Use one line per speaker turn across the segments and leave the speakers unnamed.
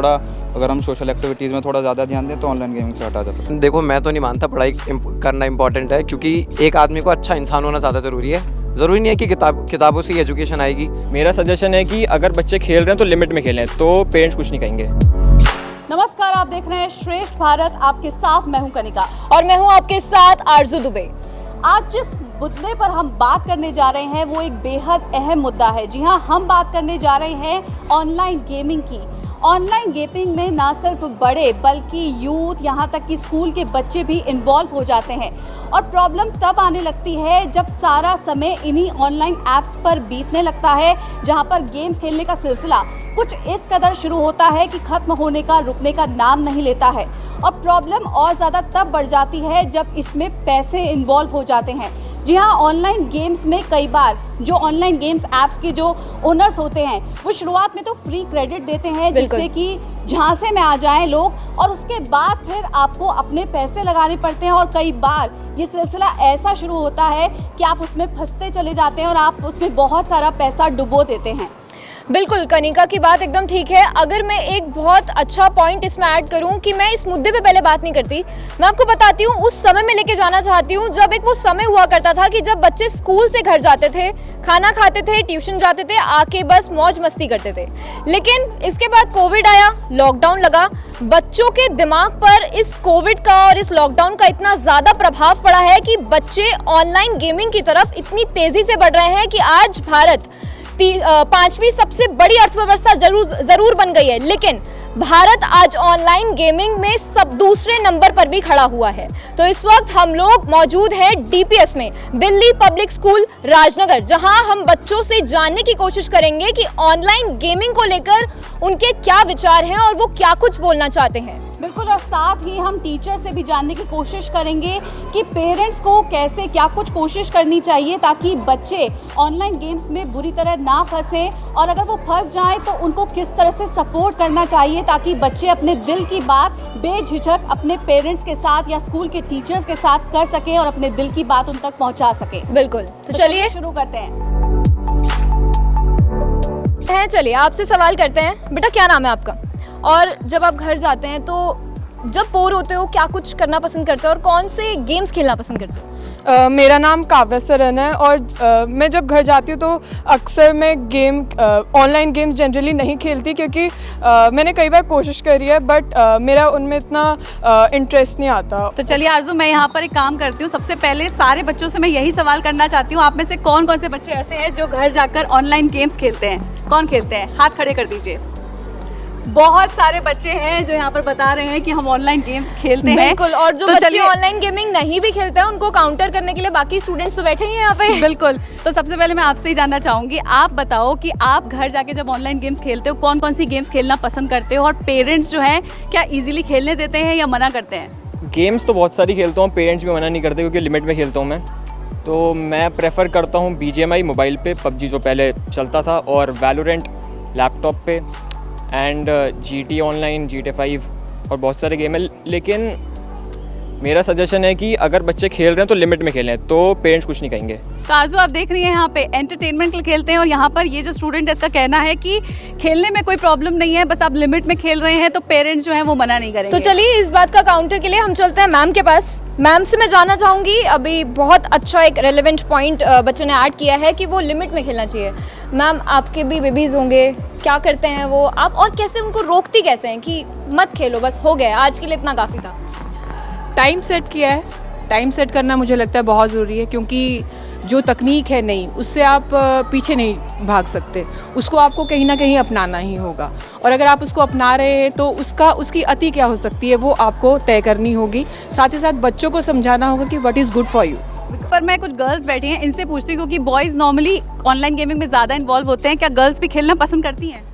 थोड़ा अगर हम सोशल एक्टिविटीज़ में थोड़ा ज़्यादा ध्यान दें तो ऑनलाइन गेमिंग से हटा जा सकता है।
देखो, मैं तो नहीं मानता पढ़ाई करना इंपॉर्टेंट है, क्योंकि एक आदमी को अच्छा इंसान होना ज़्यादा ज़रूरी है। ज़रूरी नहीं है कि किताबों से ही एजुकेशन आएगी।
मेरा सजेशन है कि अगर बच्चे खेल रहे हैं तो लिमिट में खेलें, तो पेरेंट्स कुछ नहीं कहेंगे।
नमस्कार, आप देख रहे हैं श्रेष्ठ भारत। आपके साथ मैं हूं कनिका
और मैं हूं आपके साथ आरजू दुबे।
आज जिस मुद्दे पर हम बात करने जा रहे हैं वो एक बेहद अहम मुद्दा है। जी हां, हम बात करने जा रहे हैं ऑनलाइन गेमिंग की। ऑनलाइन गेमिंग में ना सिर्फ बड़े बल्कि यूथ, यहाँ तक कि स्कूल के बच्चे भी इन्वॉल्व हो जाते हैं। और प्रॉब्लम तब आने लगती है जब सारा समय इन्हीं ऑनलाइन ऐप्स पर बीतने लगता है, जहाँ पर गेम्स खेलने का सिलसिला कुछ इस कदर शुरू होता है कि ख़त्म होने का, रुकने का नाम नहीं लेता है। और प्रॉब्लम और ज़्यादा तब बढ़ जाती है जब इसमें पैसे इन्वॉल्व हो जाते हैं। जी हाँ, ऑनलाइन गेम्स में कई बार जो ऑनलाइन गेम्स ऐप्स के जो ओनर्स होते हैं वो शुरुआत में तो फ्री क्रेडिट देते हैं, जिससे कि झांसे में आ जाएं लोग, और उसके बाद फिर आपको अपने पैसे लगाने पड़ते हैं। और कई बार ये सिलसिला ऐसा शुरू होता है कि आप उसमें फंसते चले जाते हैं और आप उसमें बहुत सारा पैसा डुबो देते हैं।
बिल्कुल, कनिका की बात एकदम ठीक है। अगर मैं एक बहुत अच्छा पॉइंट इसमें ऐड करूं कि मैं इस मुद्दे पे पहले बात नहीं करती, मैं आपको बताती हूं, उस समय में लेके जाना चाहती हूं जब एक वो समय हुआ करता था कि जब बच्चे स्कूल से घर जाते थे, खाना खाते थे, ट्यूशन जाते थे, आके बस मौज मस्ती करते थे। लेकिन इसके बाद कोविड आया, लॉकडाउन लगा। बच्चों के दिमाग पर इस कोविड का और इस लॉकडाउन का इतना ज़्यादा प्रभाव पड़ा है कि बच्चे ऑनलाइन गेमिंग की तरफ इतनी तेज़ी से बढ़ रहे हैं कि आज भारत 5वीं सबसे बड़ी अर्थव्यवस्था जरूर बन गई है, लेकिन भारत आज ऑनलाइन गेमिंग में सब दूसरे नंबर पर भी खड़ा हुआ है। तो इस वक्त हम लोग मौजूद हैं डीपीएस में, दिल्ली पब्लिक स्कूल राजनगर, जहां हम बच्चों से जानने की कोशिश करेंगे कि ऑनलाइन गेमिंग को लेकर उनके क्या विचार हैं और वो क्या कुछ बोलना चाहते हैं।
बिल्कुल, और साथ ही हम टीचर से भी जानने की कोशिश करेंगे कि पेरेंट्स को कैसे क्या कुछ कोशिश करनी चाहिए ताकि बच्चे ऑनलाइन गेम्स में बुरी तरह ना फंसे, और अगर वो फंस जाएं तो उनको किस तरह से सपोर्ट करना चाहिए ताकि बच्चे अपने दिल की बात बेझिझक अपने पेरेंट्स के साथ या स्कूल के टीचर्स के साथ कर सकें और अपने दिल की बात उन तक पहुँचा सकें।
बिल्कुल, तो चलिए
शुरू करते हैं।
चलिए आपसे सवाल करते हैं। बेटा, क्या नाम है आपका? और जब आप घर जाते हैं तो जब बोर होते हो क्या कुछ करना पसंद करते हो और कौन से गेम्स खेलना पसंद करते हो?
मेरा नाम काव्या सरन है और मैं जब घर जाती हूँ तो अक्सर मैं ऑनलाइन गेम्स जनरली नहीं खेलती, क्योंकि मैंने कई बार कोशिश करी है बट मेरा उनमें इतना इंटरेस्ट नहीं आता।
तो चलिए आरजू, मैं यहाँ पर एक काम करती हूँ। सबसे पहले सारे बच्चों से मैं यही सवाल करना चाहती हूँ, आप में से कौन कौन से बच्चे ऐसे हैं जो घर जाकर ऑनलाइन गेम्स खेलते हैं? कौन खेलते हैं? हाथ खड़े कर दीजिए। बहुत सारे बच्चे हैं जो यहाँ पर बता रहे हैं कि हम ऑनलाइन गेम्स खेलते हैं।
बिल्कुल, और जो बच्चे ऑनलाइन गेमिंग नहीं भी खेलते हैं उनको काउंटर करने के लिए बाकी स्टूडेंट्स तो बैठे ही हैं यहाँ पे।
बिल्कुल, तो सबसे पहले मैं आपसे ही जानना चाहूँगी, आप बताओ कि आप घर जाके जब ऑनलाइन गेम्स खेलते हो कौन कौन सी गेम्स खेलना पसंद करते हो, और पेरेंट्स जो हैं क्या ईजिली खेलने देते हैं या मना करते हैं?
गेम्स तो बहुत सारी खेलता हूँ, पेरेंट्स भी मना नहीं करते क्योंकि लिमिट में खेलता हूँ मैं। तो मैं प्रेफर करता हूँ BGMI मोबाइल पे, PUBG जो पहले चलता था, और वैलोरेंट लैपटॉप पे, एंड GTA ऑनलाइन, GTA 5 और बहुत सारे गेम है। लेकिन मेरा सजेशन है कि अगर बच्चे खेल रहे हैं तो लिमिट में खेलें, तो पेरेंट्स कुछ नहीं कहेंगे।
तो आरजू, आप देख रही हैं यहाँ पे एंटरटेनमेंट के लिए खेलते हैं, और यहाँ पर ये जो स्टूडेंट है इसका कहना है कि खेलने में कोई प्रॉब्लम नहीं है, बस आप लिमिट में खेल रहे हैं तो पेरेंट्स जो हैं वो मना नहीं करेंगे।
तो चलिए इस बात का काउंटर के लिए हम चलते हैं मैम के पास। मैम से मैं जानना चाहूँगी, अभी बहुत अच्छा एक रेलेवेंट पॉइंट बच्चों ने ऐड किया है कि वो लिमिट में खेलना चाहिए। मैम, आपके भी बेबीज़ होंगे, क्या करते हैं वो आप, और कैसे उनको रोकती कैसे हैं कि मत खेलो, बस हो गया, आज के लिए इतना काफ़ी था?
टाइम सेट किया है। टाइम सेट करना मुझे लगता है बहुत ज़रूरी है, क्योंकि जो तकनीक है नई, उससे आप पीछे नहीं भाग सकते, उसको आपको कहीं ना कहीं अपनाना ही होगा। और अगर आप उसको अपना रहे हैं तो उसकी अति क्या हो सकती है वो आपको तय करनी होगी। साथ ही साथ बच्चों को समझाना होगा कि what is good for you.
पर मैं कुछ गर्ल्स बैठी हैं, इनसे पूछती हूँ, क्योंकि बॉयज़ नॉर्मली ऑनलाइन गेमिंग में ज़्यादा इन्वॉल्व होते हैं, क्या गर्ल्स भी खेलना पसंद करती हैं?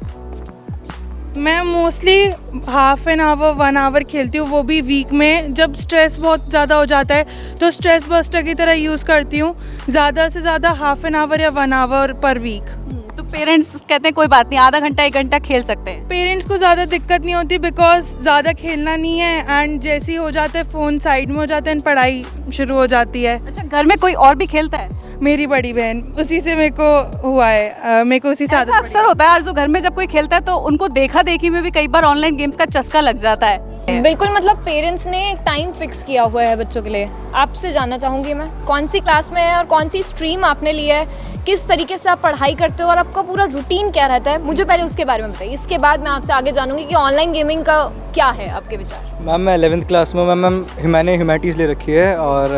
मैं mostly half an hour 1 hour खेलती हूँ, वो भी वीक में। जब स्ट्रेस बहुत ज़्यादा हो जाता है तो स्ट्रेस बस्टर की तरह यूज़ करती हूँ। ज़्यादा से ज़्यादा हाफ एन आवर या 1 आवर पर वीक।
तो पेरेंट्स कहते हैं कोई बात नहीं, आधा घंटा 1 घंटा खेल सकते हैं।
पेरेंट्स को ज़्यादा दिक्कत नहीं होती बिकॉज ज़्यादा खेलना नहीं है, एंड जैसे ही हो जाता है फ़ोन साइड में हो जाता है, पढ़ाई शुरू हो जाती है।
अच्छा, घर में कोई और भी खेलता है?
मेरी बड़ी बहन, उसी से मेरे को हुआ है, मेरे को उसी से आदत
ऐसा
पड़ी।
अक्सर होता है आरज़ू, घर में जब कोई खेलता है तो उनको देखा देखी में भी कई बार ऑनलाइन गेम्स का चस्का लग जाता है।
बिल्कुल, मतलब पेरेंट्स ने एक टाइम फिक्स किया हुआ है बच्चों के लिए। आपसे जानना चाहूँगी मैं, कौन सी क्लास में है और कौन सी स्ट्रीम आपने ली है, किस तरीके से आप पढ़ाई करते हो और आपका पूरा रूटीन क्या रहता है, मुझे पहले उसके बारे में बताइए। इसके बाद मैं आपसे आगे जानूँगी कि ऑनलाइन गेमिंग का क्या है आपके विचार।
मैम मैं 11th क्लास में, मैम मैंने ह्यूमैनिटीज़ ले रखी है और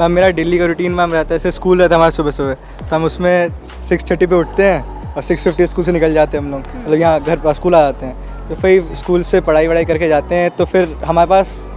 मैम मेरा डेली का रूटीन मैम रहता है, जैसे स्कूल रहता है हमारा सुबह सुबह, तो हम उसमें 6:30 पे उठते हैं और 6:50 स्कूल से निकल जाते हैं हम लोग, मतलब यहाँ घर पर स्कूल आ जाते हैं, तो फिर स्कूल से पढ़ाई वढ़ाई करके जाते हैं, तो फिर हमारे पास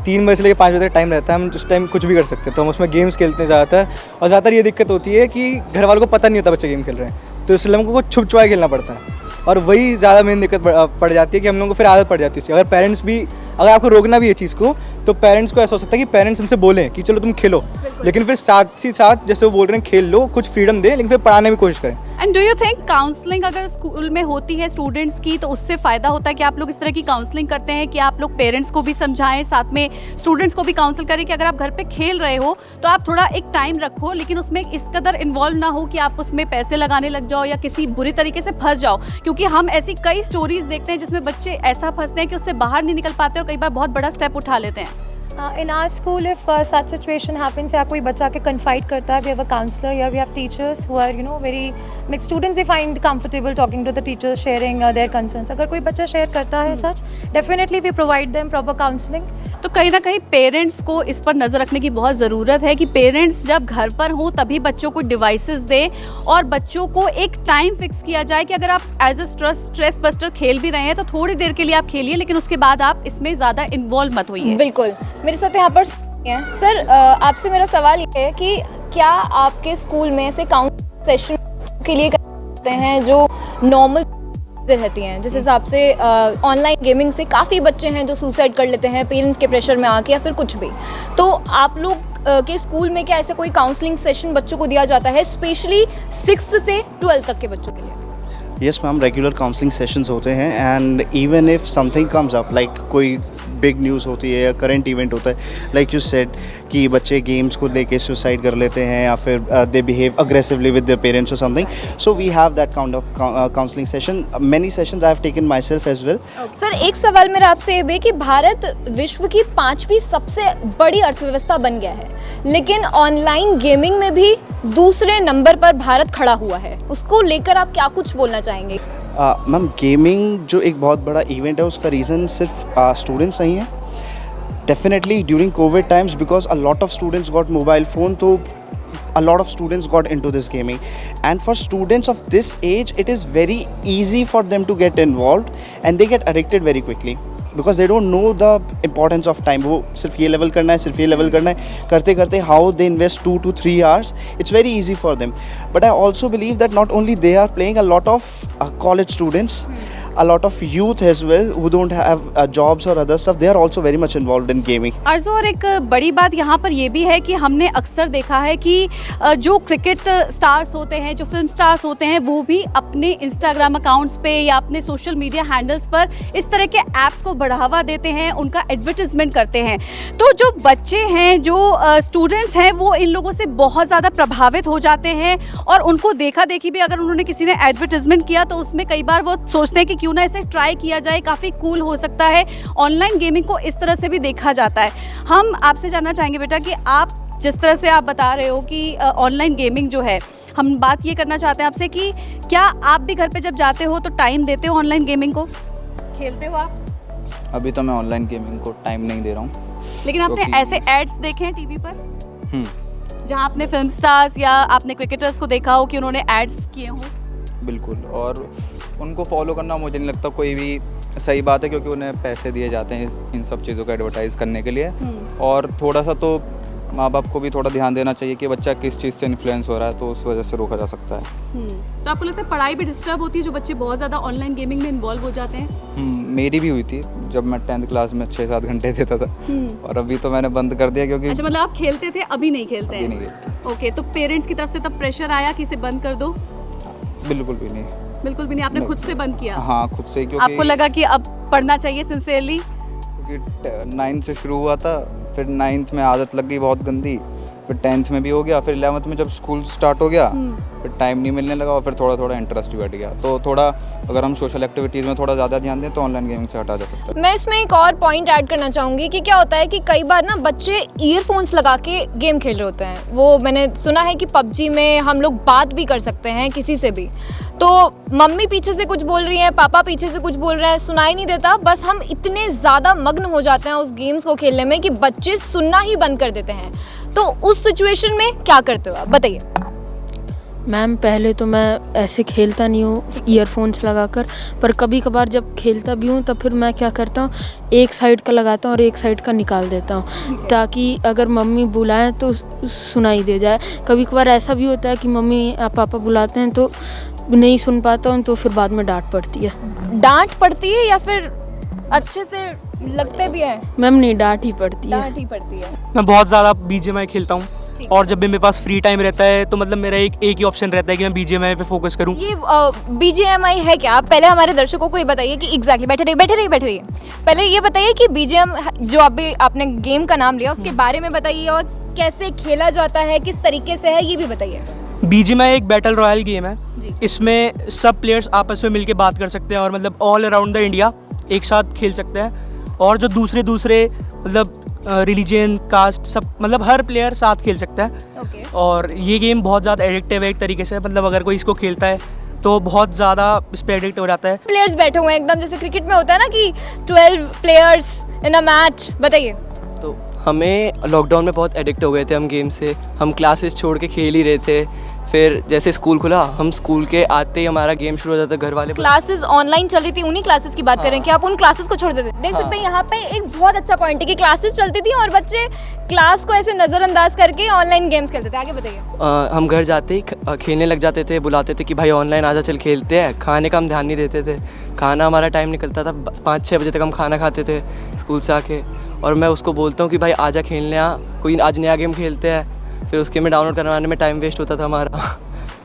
3 बजे से लेकर 5 बजे तक टाइम रहता है, हम उस टाइम कुछ भी कर सकते हैं, तो हम उसमें गेम्स खेलते हैं ज़्यादातर। और ज़्यादातर ये दिक्कत होती है कि घर वालों को पता नहीं होता बच्चे गेम खेल रहे हैं, तो इसलिए हमको छुप छुपा खेलना पड़ता है, और वही ज़्यादा मेन दिक्कत पड़ जाती है कि हम लोगों को फिर आदत पड़ जाती है। अगर पेरेंट्स भी, अगर आपको रोकना भी है चीज़ को, तो पेरेंट्स को ऐसा हो सकता है कि पेरेंट्स उनसे बोलें कि चलो तुम खेलो, लेकिन फिर साथ ही साथ जैसे वो बोल रहे हैं खेल लो, कुछ फ्रीडम दें, लेकिन फिर पढ़ाने की कोशिश करें।
And do you think counselling अगर स्कूल में होती है स्टूडेंट्स की तो उससे फ़ायदा होता है कि आप लोग इस तरह की काउंसलिंग करते हैं कि आप लोग पेरेंट्स को भी समझाएं, साथ में स्टूडेंट्स को भी काउंसिल करें कि अगर आप घर पे खेल रहे हो तो आप थोड़ा एक टाइम रखो, लेकिन उसमें इस कदर इन्वॉल्व ना हो कि आप उसमें पैसे लगाने लग जाओ या किसी बुरी तरीके से फंस जाओ, क्योंकि हम ऐसी कई स्टोरीज देखते हैं जिसमें बच्चे ऐसा फंसते हैं कि उससे बाहर नहीं निकल पाते और कई बार बहुत बड़ा स्टेप उठा लेते हैं।
In our school, if such situation happens या कोई बच्चा के confide करता है, we have a counselor या we have teachers who are very make students they find comfortable talking to the teachers, sharing their concerns. अगर कोई बच्चा share करता है सच, definitely we provide them proper counseling.
तो कहीं ना कहीं पेरेंट्स को इस पर नज़र रखने की बहुत ज़रूरत है कि पेरेंट्स जब घर पर हों तभी बच्चों को डिवाइसेस दें और बच्चों को एक टाइम फिक्स किया जाए कि अगर आप एज ए स्ट्रेस बस्टर खेल भी रहे हैं तो थोड़ी देर के लिए आप खेलिए, लेकिन उसके बाद आप इसमें ज़्यादा इन्वॉल्व मत होइए।
बिल्कुल, मेरे साथ यहाँ पर हैं सर, आपसे मेरा सवाल ये है कि क्या आपके स्कूल में ऐसे काउंसलिंग सेशन के लिए करते हैं जो नॉर्मल रहती हैं, जिस हिसाब से ऑनलाइन गेमिंग से काफ़ी बच्चे हैं जो सुसाइड कर लेते हैं पेरेंट्स के प्रेशर में आके या फिर कुछ भी, तो आप लोग के स्कूल में क्या ऐसा कोई काउंसलिंग सेशन बच्चों को दिया जाता है, स्पेशली 6th से 12th तक के बच्चों के लिए?
Yes ma'am, regular counselling sessions होते हैं, and even if something comes up like कोई बिग न्यूज़ होती है या करंट इवेंट होता है, लाइक यू सेड कि बच्चे गेम्स को लेके सुसाइड कर लेते हैं या फिर they behave aggressively with their parents और something, so we have that kind of counselling session, many sessions I have taken myself as well.
Sir, एक सवाल मेरा आपसे ये भी कि भारत विश्व की 5वीं सबसे बड़ी अर्थव्यवस्था बन गया है, लेकिन ऑनलाइन गेमिंग में भी दूसरे नंबर पर भारत खड़ा हुआ है, उसको लेकर आप क्या कुछ बोलना चाहेंगे?
मैम, गेमिंग जो एक बहुत बड़ा इवेंट है उसका रीज़न सिर्फ स्टूडेंट्स नहीं है। Definitely during Covid times because a lot of students got mobile phone, तो a lot of students got into this gaming, and for students of this age it is very easy for them to get involved and they get addicted very quickly because they don't know the importance of time. वो सिर्फ ये level करना है, सिर्फ ये level करना है, करते करते how they invest 2 to 3 hours, it's very easy for them. But I also believe that not only they are playing, a lot of college students, a lot of youth as well who don't have jobs or other stuff, they are also very much involved in gaming.
आरज़ू, और एक बड़ी बात यहाँ पर ये भी है कि हमने अक्सर देखा है कि जो क्रिकेट स्टार्स होते हैं, जो फिल्म स्टार्स होते हैं, वो भी अपने इंस्टाग्राम अकाउंट्स पे या अपने सोशल मीडिया हैंडल्स पर इस तरह के ऐप्स को बढ़ावा देते हैं, उनका एडवर्टीजमेंट करते हैं। तो जो बच्चे हैं, जो स्टूडेंट्स हैं, वो इन लोगों से बहुत ज़्यादा प्रभावित हो जाते हैं और उनको देखा देखी भी अगर उन्होंने किसी ने एडवर्टीजमेंट किया तो उसमें कई बार वो सोचते हैं कि क्यों ना इसे ट्राई किया जाए, काफ़ी कूल हो सकता है। ऑनलाइन गेमिंग को इस तरह से भी देखा जाता है। हम आपसे जानना चाहेंगे बेटा कि आप जिस तरह से आप बता रहे हो कि ऑनलाइन गेमिंग जो है, हम बात ये करना चाहते हैं आपसे कि क्या आप भी घर पे जब जाते हो तो टाइम देते हो ऑनलाइन गेमिंग को, खेलते हो आप?
अभी तो मैं ऑनलाइन गेमिंग को टाइम नहीं दे रहा हूँ,
लेकिन आपने ऐसे एड्स देखे हैं टीवी पर जहाँ आपने फिल्म स्टार्स या आपने क्रिकेटर्स को देखा हो कि उन्होंने एड्स किए हों?
बिल्कुल, और उनको फॉलो करना मुझे नहीं लगता कोई भी सही बात है, क्योंकि उन्हें पैसे दिए जाते हैं इन सब चीज़ों को एडवर्टाइज़ करने के लिए। और थोड़ा सा तो माँ बाप को भी थोड़ा ध्यान देना चाहिए कि बच्चा किस चीज़ से इन्फ्लुएंस हो रहा है, तो उस वजह से रोका जा सकता है।
तो आपको लगता है पढ़ाई भी डिस्टर्ब होती है जो बच्चे बहुत ज़्यादा ऑनलाइन गेमिंग में इन्वॉल्व हो जाते हैं?
मेरी भी हुई थी जब मैं 10th क्लास में 6-7 घंटे देता था, और अभी तो मैंने बंद कर दिया क्योंकि।
अच्छा, मतलब आप खेलते थे, अभी नहीं खेलते हैं?
अभी नहीं खेलते।
ओके, तो पेरेंट्स की तरफ से तब प्रेशर आया कि इसे बंद कर दो?
बिल्कुल भी नहीं।
बिल्कुल भी नहीं, आपने खुद से बंद किया?
हाँ, खुद से, क्योंकि
आपको लगा कि अब पढ़ना चाहिए सिंसियरली?
क्योंकि 9th से शुरू हुआ था, फिर 9th में आदत लग गई बहुत गंदी, फिर फिर 10th में भी हो गया, फिर 11th में जब स्कूल स्टार्ट हो गया फिर टाइम नहीं मिलने लगा और फिर थोड़ा थोड़ा इंटरेस्ट भी बढ़ गया। तो थोड़ा अगर हम सोशल एक्टिविटीज़ में थोड़ा ज़्यादा ध्यान दें तो ऑनलाइन गेमिंग से हटा जा सकता है।
मैं इसमें एक और पॉइंट ऐड करना चाहूँगी कि क्या होता है कि कई बार ना बच्चे ईयरफोन्स लगा के गेम खेल रहे होते हैं। वो मैंने सुना है कि पबजी में हम लोग बात भी कर सकते हैं किसी से भी, तो मम्मी पीछे से कुछ बोल रही है, पापा पीछे से कुछ बोल रहे हैं, सुनाई नहीं देता, बस हम इतने ज़्यादा मग्न हो जाते हैं उस गेम्स को खेलने में कि बच्चे सुनना ही बंद कर देते हैं। तो उस सिचुएशन में क्या करते हो आप, बताइए।
मैम पहले तो मैं ऐसे खेलता नहीं हूँ ईयरफोन्स लगाकर, पर कभी कभार जब खेलता भी हूँ तब फिर मैं क्या करता हूँ, एक साइड का लगाता हूँ और एक साइड का निकाल देता हूँ ताकि अगर मम्मी बुलाएं तो सुनाई दे जाए। कभी कभार ऐसा भी होता है कि मम्मी या पापा बुलाते हैं तो नहीं सुन पाता हूँ, तो फिर बाद में डांट पड़ती है।
डांट पड़ती है या फिर अच्छे से लगते भी हैं?
मैम नहीं, डांट ही पड़ती है।
डांट ही पड़ती है।
मैं बहुत ज़्यादा BGMI खेलता हूँ और जब भी मेरे पास फ्री टाइम रहता है तो मतलब मेरा एक ही ऑप्शन रहता है कि मैं BGMI पे फोकस करूँ।
ये BGMI है क्या? आप पहले हमारे दर्शकों को ये बताइए कि एग्जैक्टली बैठे रहिए। पहले ये बताइए कि BGM जो अभी आपने गेम का नाम लिया उसके बारे में बताइए और कैसे खेला जाता है, किस तरीके से है, ये भी बताइए।
BGMI एक बैटल रॉयल गेम है। इसमें सब प्लेयर्स आपस में मिलके बात कर सकते हैं और मतलब ऑल अराउंड द इंडिया एक साथ खेल सकते हैं और जो दूसरे मतलब रिलीजन, कास्ट, सब मतलब हर प्लेयर साथ खेल सकता है। और ये गेम बहुत ज़्यादा एडिक्टिव है एक तरीके से, मतलब अगर कोई इसको खेलता है तो बहुत ज़्यादा इस पर एडिक्ट हो जाता है।
प्लेयर्स बैठे हुए हैं एकदम जैसे क्रिकेट में होता है ना कि 12 प्लेयर्स इन अ मैच, बताइए।
तो हमें लॉकडाउन में बहुत एडिक्ट हो गए थे हम गेम से, हम क्लासेस छोड़ के खेल ही रहे थे। फिर जैसे स्कूल खुला, हम स्कूल के आते ही हमारा गेम शुरू हो जाता, घर वाले
क्लासेस ऑनलाइन चल रही थी, उन्हीं क्लासेस की बात करें कि आप उन क्लासेस को छोड़ देते। देख सकते हैं यहाँ पे एक बहुत अच्छा पॉइंट है कि क्लासेस चलती थी और बच्चे क्लास को ऐसे नज़रअंदाज करके ऑनलाइन गेम्स खेलते थे। आगे बताइए।
हम घर जाते ही खेलने लग जाते थे, बुलाते थे कि भाई ऑनलाइन आजा चल खेलते हैं। खाने का हम ध्यान नहीं देते थे, खाना हमारा टाइम निकलता था 5-6 बजे तक हम खाना खाते थे स्कूल से आके, और मैं उसको बोलता हूँ कि भाई आजा खेलने आ, कोई आज नया गेम खेलते हैं। फिर उसके में डाउनलोड करवाने में टाइम वेस्ट होता था हमारा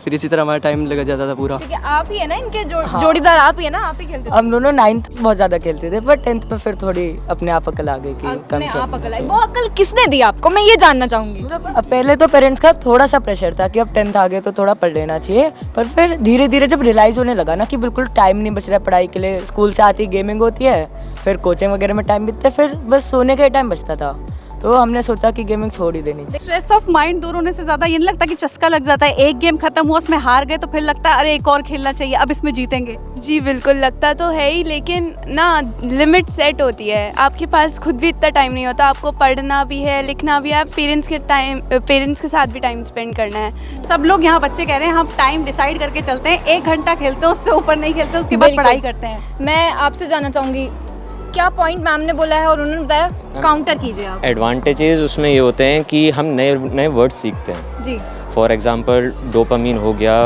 फिर इसी तरह हमारा टाइम लग जाता था पूरा।
ठीक है, आप ही है ना इनके जोड़ीदार, आप ही है ना, आप ही खेलते थे।
हम दोनों 9th बहुत ज़्यादा खेलते थे, पर 10th में फिर थोड़ी अपने आप अकल आ गई कि
अपने आप अकल आई। वो अकल किसने दी आपको, मैं ये जानना चाहूँगी।
पहले तो पेरेंट्स का थोड़ा सा प्रेशर था कि अब 10th आ गए तो थोड़ा पढ़ लेना चाहिए, पर फिर धीरे धीरे जब रियलाइज़ होने लगा ना कि बिल्कुल टाइम नहीं बच रहा है पढ़ाई के लिए, स्कूल से आती गेमिंग होती है, फिर कोचिंग वगैरह में टाइम बीतता है, फिर बस सोने का ही टाइम बचता था, तो हमने सोचा कि गेमिंग छोड़ ही देनी चाहिए।
स्ट्रेस ऑफ माइंड दूर होने से ज़्यादा ये नहीं लगता कि चस्का लग जाता है, एक गेम खत्म हुआ उसमें हार गए तो फिर लगता है अरे एक और खेलना चाहिए, अब इसमें जीतेंगे।
जी बिल्कुल, लगता तो है ही, लेकिन ना लिमिट सेट होती है। आपके पास खुद भी इतना टाइम नहीं होता, आपको पढ़ना भी है, लिखना भी है, पेरेंट्स के साथ भी टाइम स्पेंड करना है।
सब लोग यहाँ बच्चे कह रहे हैं हम टाइम डिसाइड करके चलते हैं, 1 घंटा खेलते हैं, उससे ऊपर नहीं खेलते, उसके बाद पढ़ाई करते हैं।
मैं आपसे जानना चाहूँगी क्या पॉइंट मैम ने बोला है और उन्होंने बताया, काउंटर कीजिए आप।
एडवांटेजेस उसमें ये होते हैं कि हम नए वर्ड्स सीखते हैं
जी।
फॉर एग्जांपल डोपामीन हो गया,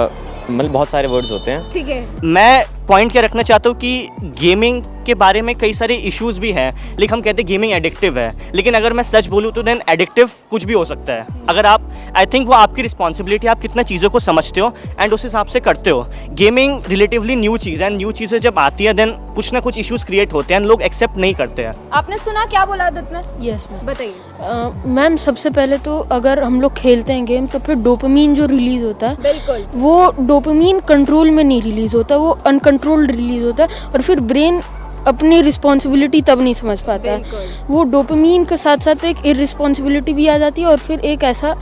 मतलब बहुत सारे वर्ड्स होते हैं।
ठीक है,
मैं पॉइंट क्या रखना चाहता हूँ कि गेमिंग के बारे में कई सारे इश्यूज भी हैं, लेकिन हम कहते हैं गेमिंग एडिक्टिव है, लेकिन अगर मैं सच बोलूँ तो देन एडिक्टिव कुछ भी हो सकता है। अगर आप, आई थिंक वो आपकी रिस्पॉन्सिबिलिटी, आप कितना चीज़ों को समझते हो एंड उस हिसाब से करते हो। गेमिंग रिलेटिवली न्यू चीज़ है, न्यू चीज़ें जब आती है देन कुछ ना कुछ इश्यूज क्रिएट होते हैं, लोग एक्सेप्ट नहीं करते हैं।
आपने सुना क्या बोला आदित्य ने?
यस मैम,
बताइए।
मैम सबसे पहले तो अगर हम लोग खेलते हैं गेम तो फिर डोपामीन जो रिलीज़ होता है,
बिल्कुल
वो डोपामीन कंट्रोल में नहीं रिलीज़ होता, वो अनकंट्रोल्ड रिलीज़ होता है और फिर ब्रेन अपनी रिस्पॉन्सिबिलिटी तब नहीं समझ पाता है। वो डोपामीन के साथ साथ एक इररिस्पॉन्सिबिलिटी भी आ जाती है और फिर एक ऐसा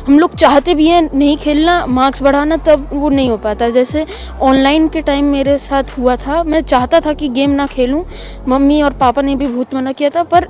हम लोग चाहते भी हैं नहीं खेलना, मार्क्स बढ़ाना, तब वो नहीं हो पाता। जैसे ऑनलाइन के टाइम मेरे साथ हुआ था, मैं चाहता था कि गेम ना खेलूं, मम्मी और पापा ने भी बहुत मना किया था, पर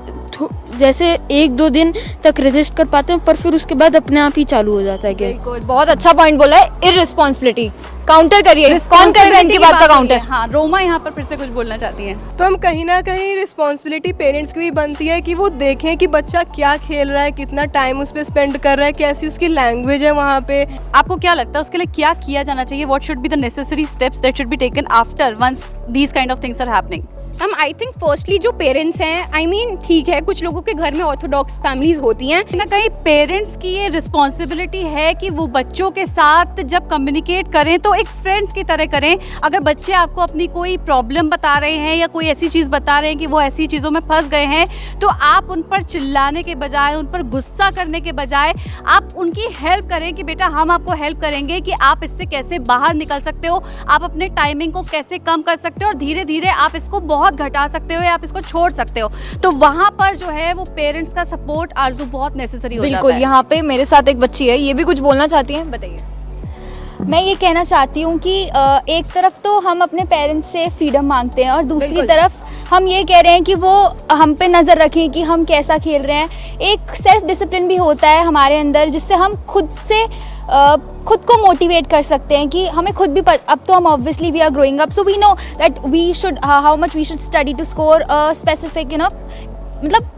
जैसे 1-2 दिन तक रेजिस्ट कर पाते हैं, पर फिर उसके बाद अपने आप ही चालू हो जाता है गेम।
बिल्कुल, बहुत अच्छा पॉइंट बोला है, इररिस्पॉन्सिबिलिटी। काउंटर करिए, कौन करेगा इनकी बात का काउंटर?
हाँ, रोमा यहाँ पर फिर से कुछ बोलना चाहती हैं।
तो हम कहीं ना कहीं रिस्पॉन्सिबिलिटी पेरेंट्स की भी बनती है कि वो देखें कि बच्चा क्या खेल रहा है, कितना टाइम उस पर स्पेंड कर रहा है, कैसी उसकी लैंग्वेज है वहाँ पे।
आपको क्या लगता है उसके लिए क्या किया जाना चाहिए? What should be the necessary steps that should be taken after once these kind of things are happening?
Ma'am I think firstly जो पेरेंट्स हैं, आई मीन ठीक है, कुछ लोगों के घर में ऑर्थोडॉक्स फैमिलीज होती हैं,
ना कहीं पेरेंट्स की ये रिस्पॉन्सिबिलिटी है कि वो बच्चों के साथ जब कम्युनिकेट करें तो एक फ्रेंड्स की तरह करें। अगर बच्चे आपको अपनी कोई प्रॉब्लम बता रहे हैं या कोई ऐसी चीज़ बता रहे हैं कि वो ऐसी चीज़ों में फंस गए हैं, तो आप उन पर चिल्लाने के बजाय, उन पर गुस्सा करने के बजाय आप उनकी हेल्प करें कि बेटा हम आपको हेल्प करेंगे कि आप इससे कैसे बाहर निकल सकते हो, आप अपने टाइमिंग को कैसे कम कर सकते हो और धीरे धीरे आप इसको बहुत घटा सकते हो या आप इसको छोड़ सकते हो। तो वहाँ पर जो है वो पेरेंट्स का सपोर्ट आरजू बहुत नेसेसरी हो जाता है।
बिल्कुल, यहाँ पे मेरे साथ एक बच्ची है, ये भी कुछ बोलना चाहती हैं, बताइए।
मैं ये कहना चाहती हूँ कि एक तरफ तो हम अपने पेरेंट्स से फ्रीडम मांगते हैं और दूसरी तरफ हम ये कह रहे हैं कि वो हम पे नज़र रखें कि हम कैसा खेल रहे हैं। एक सेल्फ डिसिप्लिन भी होता है हमारे अंदर जिससे हम खुद को मोटिवेट कर सकते हैं कि हमें खुद भी अब तो हम obviously we are growing up, so we know that we should how much we should study to score specific मतलब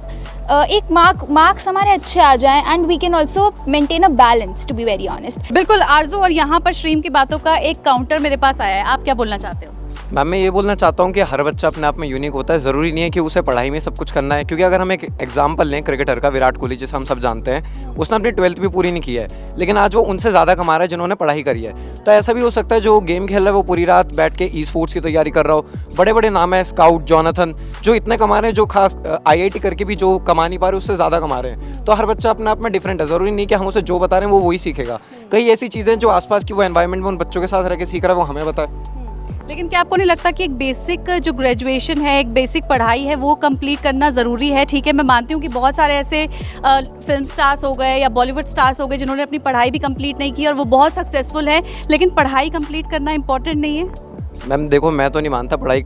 एक मार्क्स हमारे अच्छे आ जाएं and we can also maintain a balance, to be very honest.
बिल्कुल आरजू, और यहाँ पर श्रीम की बातों का एक काउंटर मेरे पास आया है, आप क्या बोलना चाहते हो?
मैम मैं ये बोलना चाहता हूँ कि हर बच्चा अपने आप में यूनिक होता है, ज़रूरी नहीं है कि उसे पढ़ाई में सब कुछ करना है। क्योंकि अगर हम एक एग्जांपल लें क्रिकेटर का, विराट कोहली जिसे हम सब जानते हैं, उसने अपनी 12th भी पूरी नहीं की है, लेकिन आज वो उनसे ज़्यादा कमा रहा है जिन्होंने पढ़ाई करी है। तो ऐसा भी हो सकता है जो गेम खेल रहा है वो पूरी रात बैठ के ई स्पोर्ट्स की तैयारी कर रहा हो। बड़े बड़े नाम है, स्काउट, जॉनथन, जो इतने कमा रहे हैं, जो खास IIT करके भी जो कमा नहीं पा रहे उससे ज़्यादा कमा रहे हैं। तो हर बच्चा अपने आप में डिफरेंट है, ज़रूरी नहीं कि हम उसे जो बता रहे हैं वो वही सीखेगा। कई ऐसी चीज़ें जो आसपास की वो एनवायरनमेंट में उन बच्चों के साथ रह के सीख रहा है वो हमें बताए।
लेकिन क्या आपको नहीं लगता कि एक बेसिक जो ग्रेजुएशन है, एक बेसिक पढ़ाई है, वो कंप्लीट करना ज़रूरी है? ठीक है, मैं मानती हूँ कि बहुत सारे ऐसे फिल्म स्टार्स हो गए या बॉलीवुड स्टार्स हो गए जिन्होंने अपनी पढ़ाई भी कंप्लीट नहीं की और वो बहुत सक्सेसफुल है, लेकिन पढ़ाई कंप्लीट करना इंपॉर्टेंट नहीं है?
मैम देखो, मैं तो नहीं मानता पढ़ाई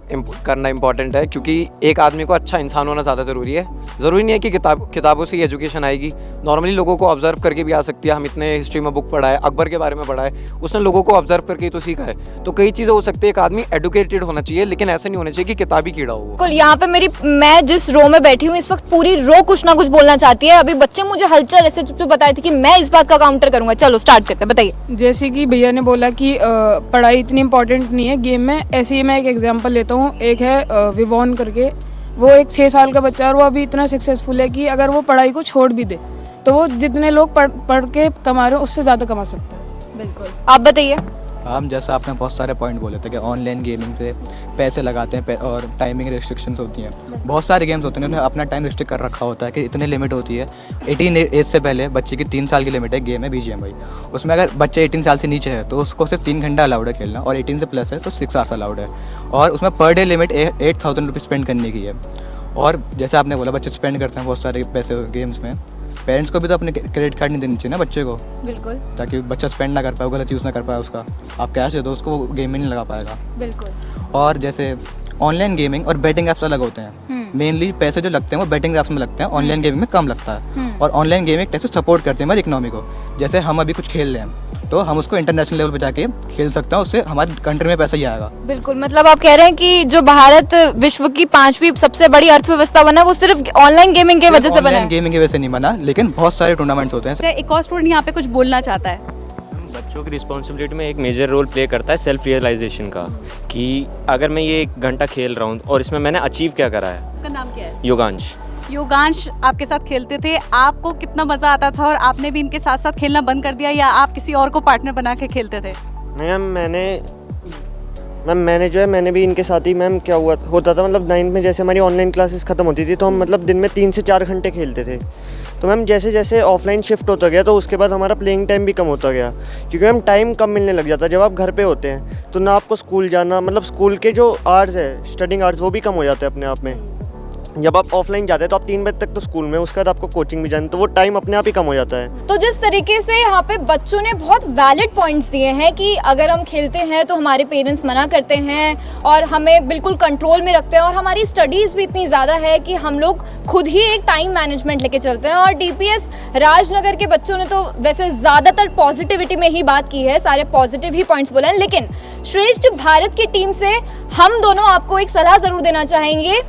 करना इंपॉर्टेंट है, क्योंकि एक आदमी को अच्छा इंसान होना ज़्यादा ज़रूरी है। ज़रूरी नहीं है कि किताबों से ही एजुकेशन आएगी, नॉर्मली लोगों को ऑब्जर्व करके भी आ सकती है। हम इतने हिस्ट्री में बुक पढ़ा है, अकबर के बारे में पढ़ा है, उसने लोगों को ऑब्जर्व करके ही तो सीखा है। तो कई चीज़ें हो सकती है, एक आदमी एडुकेटेड होना चाहिए, लेकिन ऐसा नहीं होना चाहिए कि किताबी कीड़ा हो।
बिल्कुल, यहाँ पे मैं जिस रो में बैठी हूँ इस वक्त पूरी रो कुछ ना कुछ बोलना चाहती है। अभी बच्चे मुझे हलचल ऐसे चुप बता रहे थे कि मैं इस बात का काउंटर करूँगा। चलो स्टार्ट करते हैं, बताइए।
जैसे कि भैया ने बोला कि पढ़ाई इतनी इंपॉर्टेंट नहीं है गेम में, ऐसे ही मैं एक एग्जांपल लेता हूँ। एक है विवॉन करके, वो एक 6 साल का बच्चा है और वो अभी इतना सक्सेसफुल है कि अगर वो पढ़ाई को छोड़ भी दे तो वो जितने लोग पढ़ के कमा रहे हैं उससे ज़्यादा कमा सकता है।
बिल्कुल, आप बताइए।
हम जैसा आपने बहुत सारे पॉइंट बोले थे कि ऑनलाइन गेमिंग पे पैसे लगाते हैं और टाइमिंग रिस्ट्रिक्शंस होती हैं। बहुत सारे गेम्स होते हैं उन्हें अपना टाइम रिस्ट्रिक्ट कर रखा होता है कि इतनी लिमिट होती है। 18 एज से पहले बच्चे की 3 साल की लिमिट है गेम है BGMI। उसमें अगर बच्चे 18 साल से नीचे है तो उसको सिर्फ 3 घंटा अलाउड है खेलना, और 18 से प्लस है तो 6 आवर्स अलाउड है। और उसमें per day limit 8,000 rupees spend करने की है। और जैसे आपने बोला बच्चे स्पेंड करते हैं बहुत सारे पैसे गेम्स में, पेरेंट्स को भी तो अपने क्रेडिट कार्ड नहीं देनी चाहिए ना बच्चे को,
बिल्कुल,
ताकि बच्चा स्पेंड ना कर पाए, गलत यूज़ ना कर पाए उसका। आप कैश दे दो उसको, वो गेम में नहीं लगा पाएगा।
बिल्कुल।
और जैसे ऑनलाइन गेमिंग और बेटिंग ऐप्स अलग होते हैं। मेनली पैसे जो लगते हैं वो बेटिंग ऐप्स में लगते हैं, ऑनलाइन गेमिंग में कम लगता है। और ऑनलाइन गेमिंग एक टाइप से सपोर्ट करते हैं हमारी इकोनॉमी को। जैसे हम अभी कुछ खेल रहे हैं तो हम उसको इंटरनेशनल लेवल पे जाके खेल सकते हैं, उससे हमारी कंट्री में पैसा ही आएगा।
बिल्कुल, मतलब आप कह रहे हैं कि जो भारत विश्व की 5वीं सबसे बड़ी अर्थव्यवस्था बना वो सिर्फ ऑनलाइन गेमिंग की वजह से बना है।
गेमिंग की वजह से नहीं बना, लेकिन बहुत सारे टूर्नामेंट्स होते हैं।
एक और स्टूडेंट यहाँ पे कुछ बोलना चाहता है।
बच्चों की रिस्पॉन्सिबिलिटी में एक मेजर रोल प्ले करता है सेल्फ रियलाइजेशन का, कि अगर मैं ये 1 घंटा खेल रहा हूँ और इसमें मैंने अचीव क्या करा है।
आपका नाम क्या है?
योगांश।
योगांश आपके साथ खेलते थे, आपको कितना मज़ा आता था और आपने भी इनके साथ साथ खेलना बंद कर दिया या आप किसी और को पार्टनर बना के खेलते थे?
मैम मैंने जो है मैंने भी इनके साथ ही मैम क्या होता था, मतलब 9th में जैसे हमारी ऑनलाइन क्लासेस ख़त्म होती थी तो हम मतलब दिन में 3 से 4 घंटे खेलते थे। तो मैम जैसे जैसे ऑफलाइन शिफ्ट होता गया तो उसके बाद हमारा प्लेइंग टाइम भी कम होता गया, क्योंकि मैम टाइम कम मिलने लग जाता है। जब आप घर पे होते हैं तो ना आपको स्कूल जाना, मतलब स्कूल के जो आवर्स है, स्टडिंग आवर्स, वो भी कम हो जाते हैं अपने आप में। जब आप ऑफलाइन जाते हैं तो आप 3 बजे तक तो स्कूल में, उसके बाद आपको कोचिंग भी जाना, तो वो टाइम अपने आप ही कम हो जाता है।
तो जिस तरीके से यहाँ पे बच्चों ने बहुत वैलिड पॉइंट्स दिए हैं कि अगर हम खेलते हैं तो हमारे पेरेंट्स मना करते हैं और हमें बिल्कुल कंट्रोल में रखते हैं, और हमारी स्टडीज़ भी इतनी ज़्यादा है कि हम लोग खुद ही एक टाइम मैनेजमेंट लेके चलते हैं। और DPS राजनगर के बच्चों ने तो वैसे ज़्यादातर पॉजिटिविटी में ही बात की है, सारे पॉजिटिव ही पॉइंट्स बोले हैं। लेकिन श्रेष्ठ भारत की टीम से हम दोनों आपको एक सलाह ज़रूर देना चाहेंगे।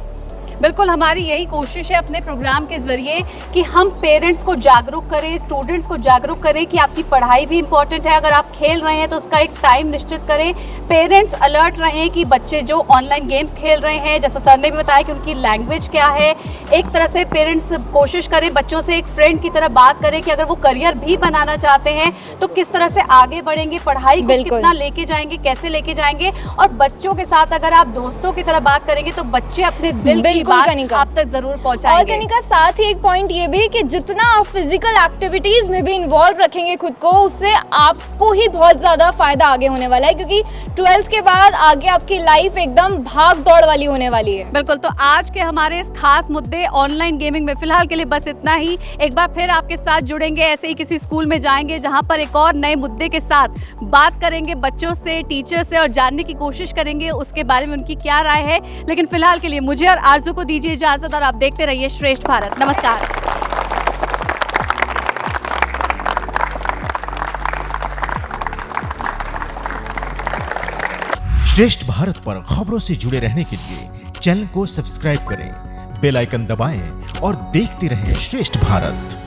बिल्कुल, हमारी यही कोशिश है अपने प्रोग्राम के ज़रिए कि हम पेरेंट्स को जागरूक करें, स्टूडेंट्स को जागरूक करें कि आपकी पढ़ाई भी इंपॉर्टेंट है। अगर आप खेल रहे हैं तो उसका एक टाइम निश्चित करें। पेरेंट्स अलर्ट रहें कि बच्चे जो ऑनलाइन गेम्स खेल रहे हैं, जैसा सर ने भी बताया कि उनकी लैंग्वेज क्या है। एक तरह से पेरेंट्स कोशिश करें, बच्चों से एक फ्रेंड की तरह बात करें कि अगर वो करियर भी बनाना चाहते हैं तो किस तरह से आगे बढ़ेंगे, पढ़ाई को कितना लेके जाएंगे, कैसे लेके जाएंगे। और बच्चों के साथ अगर आप दोस्तों की तरह बात करेंगे तो बच्चे अपने दिल की बात आप तक जरूर पहुंचाएंगे।
और कनिका, साथ ही एक पॉइंट ये भी कि जितना आप फिजिकल एक्टिविटीज में भी इन्वॉल्व रखेंगे खुद को, उससे आपको ही बहुत ज्यादा फायदा आगे होने वाला है, क्योंकि 12th के बाद आगे आपकी लाइफ एकदम भाग दौड़ वाली होने वाली है।
बिल्कुल, तो आज के हमारे इस खास मुद्दे ऑनलाइन गेमिंग में फिलहाल के लिए बस इतना ही। एक बार फिर आपके साथ जुड़ेंगे, ऐसे ही किसी स्कूल में जाएंगे जहां पर एक और नए मुद्दे के साथ बात करेंगे बच्चों से, टीचर से, और जानने की कोशिश करेंगे उसके बारे में उनकी क्या राय है। लेकिन फिलहाल के लिए मुझे और आरजू को दीजिए इजाजत और आप देखते रहिए श्रेष्ठ भारत। नमस्कार।
श्रेष्ठ भारत पर खबरों से जुड़े रहने के लिए चैनल को सब्सक्राइब करें, बेल आइकन दबाएं और देखते रहें श्रेष्ठ भारत।